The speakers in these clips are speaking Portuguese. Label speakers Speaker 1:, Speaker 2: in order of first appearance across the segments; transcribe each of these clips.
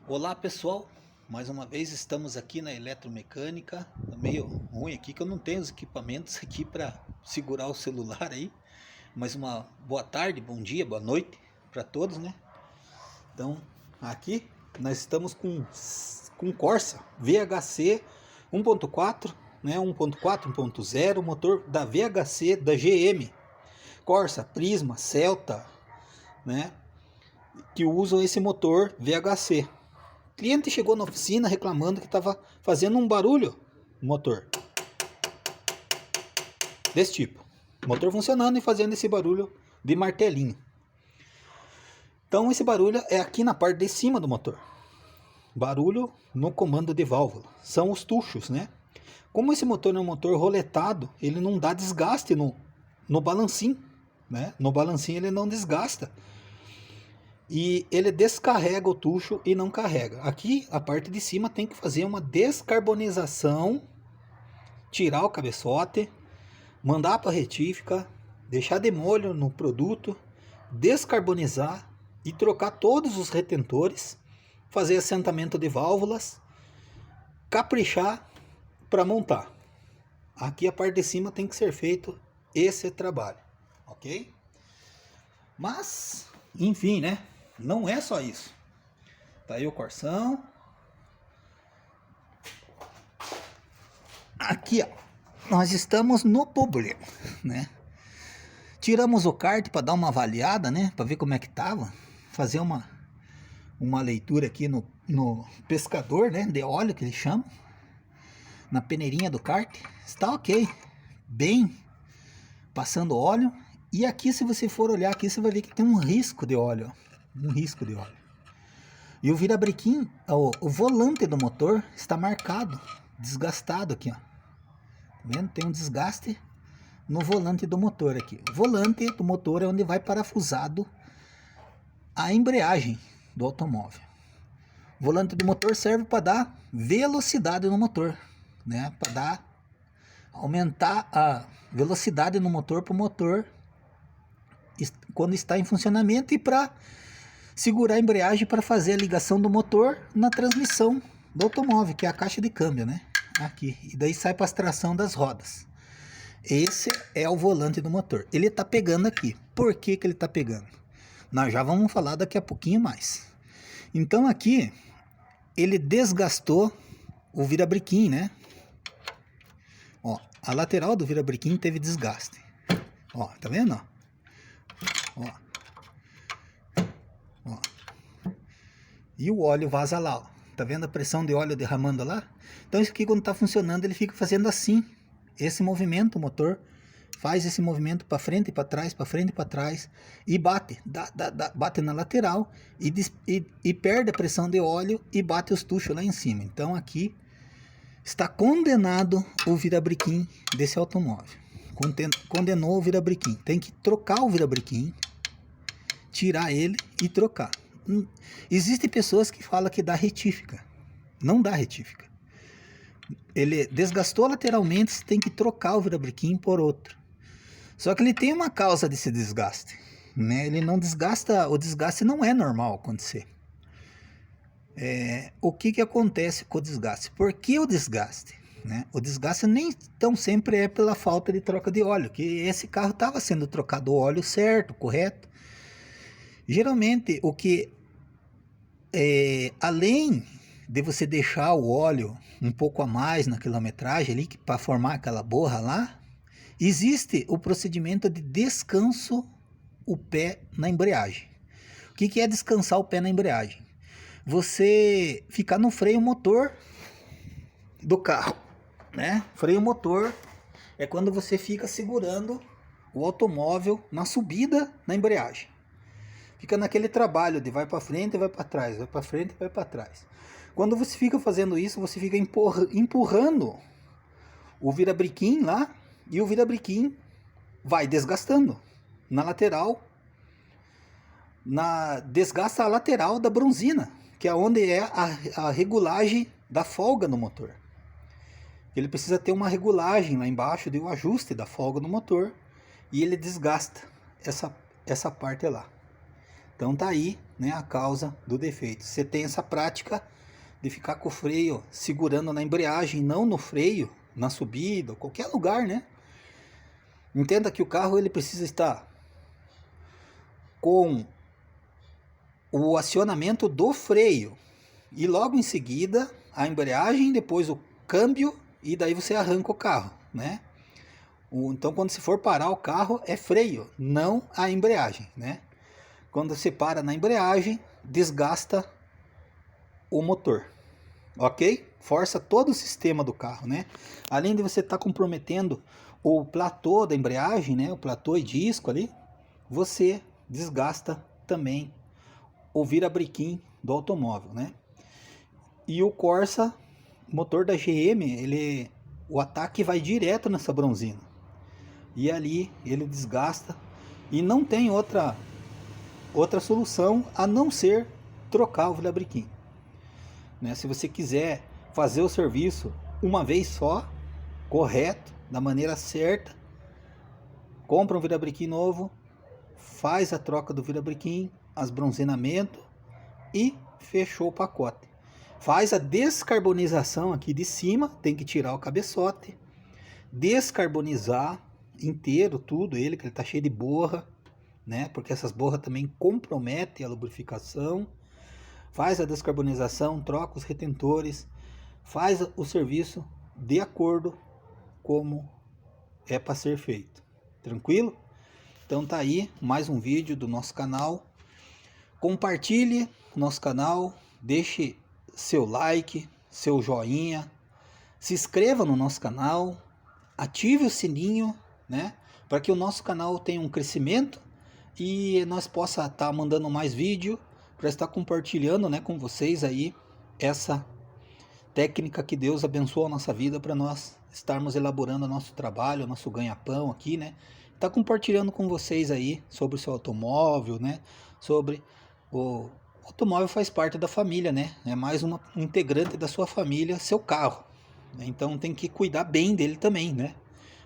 Speaker 1: Olá pessoal, mais uma vez estamos aqui na eletromecânica. Tá meio ruim aqui que eu não tenho os equipamentos aqui para segurar o celular aí. Mas uma boa tarde, bom dia, boa noite para todos, né? Então aqui nós estamos com Corsa VHC 1.4, né? 1.4, 1.0, motor da VHC da GM, Corsa, Prisma, Celta, né? Que usam esse motor VHC. O cliente chegou na oficina reclamando que estava fazendo um barulho no motor. Desse tipo. Motor funcionando e fazendo esse barulho de martelinho. Então esse barulho é aqui na parte de cima do motor. Barulho no comando de válvula. São os tuchos, né? Como esse motor é um motor roletado, ele não dá desgaste no balancinho, né? No balancinho ele não desgasta. E ele descarrega o tucho e não carrega. Aqui a parte de cima tem que fazer uma descarbonização, tirar o cabeçote, mandar para a retífica, deixar de molho no produto, descarbonizar e trocar todos os retentores, fazer assentamento de válvulas, caprichar para montar. Aqui a parte de cima tem que ser feito esse trabalho, ok? Mas, enfim, né? Não é só isso. Tá aí o Corsão. Aqui, ó, nós estamos no problema, né? Tiramos o kart para dar uma avaliada, né? Para ver como é que tava. Fazer uma leitura aqui no pescador, né? De óleo que eles chamam. Na peneirinha do kart. Está ok. Bem passando óleo. E aqui, se você for olhar aqui, você vai ver que tem um risco de óleo. Um risco de óleo. E o virabrequim, o volante do motor está marcado, desgastado aqui, ó. Tá vendo? Tem um desgaste no volante do motor aqui. O volante do motor é onde vai parafusado a embreagem do automóvel. O volante do motor serve para dar velocidade no motor, né? Para aumentar a velocidade no motor para o motor quando está em funcionamento e para segurar a embreagem para fazer a ligação do motor na transmissão do automóvel, que é a caixa de câmbio, né? Aqui. E daí sai para a tração das rodas. Esse é o volante do motor. Ele está pegando aqui. Por que que ele está pegando? Nós já vamos falar daqui a pouquinho mais. Então aqui ele desgastou o virabrequim, né? Ó, a lateral do virabrequim teve desgaste. Ó, tá vendo? Ó. Ó. E o óleo vaza lá, ó. Tá vendo a pressão de óleo derramando lá? Então isso aqui, quando tá funcionando, ele fica fazendo assim. Esse movimento, o motor faz esse movimento para frente e para trás, para frente e para trás, e bate, bate na lateral e perde a pressão de óleo e bate os tuchos lá em cima. Então aqui está condenado o virabrequim desse automóvel. Condenou o virabrequim. Tem que trocar o virabrequim, tirar ele e trocar. Existem pessoas que falam que dá retífica. Não dá retífica. Ele desgastou lateralmente, você tem que trocar o virabrequim por outro. Só que ele tem uma causa desse desgaste, né? Ele não desgasta, o desgaste não é normal acontecer. O que acontece com o desgaste? Por que o desgaste? Né? O desgaste nem tão sempre é pela falta de troca de óleo, que esse carro estava sendo trocado o óleo certo, correto. Geralmente o que além de você deixar o óleo um pouco a mais na quilometragem ali para formar aquela borra lá, existe o procedimento de descanso o pé na embreagem. O que é descansar o pé na embreagem? Você ficar no freio motor do carro, né? Freio motor é quando você fica segurando o automóvel na subida na embreagem. Fica naquele trabalho de vai para frente e vai para trás, vai para frente e vai para trás. Quando você fica fazendo isso, você fica empurrando o virabrequim lá, e o virabrequim vai desgastando na lateral, desgasta a lateral da bronzina, que é onde é a regulagem da folga no motor. Ele precisa ter uma regulagem lá embaixo de um ajuste da folga no motor, e ele desgasta essa parte lá. Então tá aí, né, a causa do defeito. Você tem essa prática de ficar com o freio segurando na embreagem, não no freio, na subida, ou qualquer lugar, né? Entenda que o carro ele precisa estar com o acionamento do freio e logo em seguida a embreagem, depois o câmbio e daí você arranca o carro, né? Então quando você for parar o carro é freio, não a embreagem, né? Quando você para na embreagem, desgasta o motor, ok? Força todo o sistema do carro, né? Além de você estar comprometendo o platô da embreagem, né? O platô e disco ali, você desgasta também o virabrequim do automóvel, né? E o Corsa, motor da GM, o ataque vai direto nessa bronzina. E ali ele desgasta e não tem outra solução a não ser trocar o virabrequim, né? Se você quiser fazer o serviço uma vez só, correto, da maneira certa, compra um virabrequim novo, faz a troca do virabrequim, as bronzenamento e fechou o pacote. Faz a descarbonização aqui de cima, tem que tirar o cabeçote, descarbonizar inteiro tudo ele, que ele tá cheio de borra, né? Porque essas borras também comprometem a lubrificação. Faz a descarbonização, troca os retentores, faz o serviço de acordo como é para ser feito. Tranquilo? Então tá aí mais um vídeo do nosso canal. Compartilhe nosso canal, deixe seu like, seu joinha, se inscreva no nosso canal, ative o sininho, né, para que o nosso canal tenha um crescimento e nós possa estar mandando mais vídeo para estar compartilhando, né, com vocês aí essa técnica que Deus abençoou a nossa vida para nós estarmos elaborando o nosso trabalho, o nosso ganha-pão aqui, né? Tá compartilhando com vocês aí sobre o seu automóvel, né? Sobre o automóvel faz parte da família, né? É mais um integrante da sua família, seu carro, né? Então tem que cuidar bem dele também, né?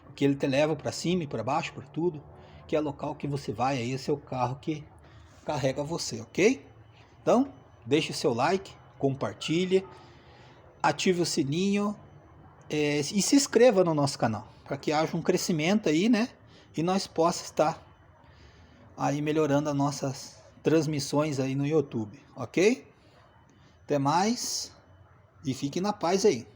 Speaker 1: Porque ele te leva para cima e para baixo, por tudo, que é local que você vai aí, é seu carro que carrega você, ok? Então, deixe seu like, compartilhe, ative o sininho e se inscreva no nosso canal, para que haja um crescimento aí, né? E nós possa estar aí melhorando as nossas transmissões aí no YouTube, ok? Até mais e fique na paz aí.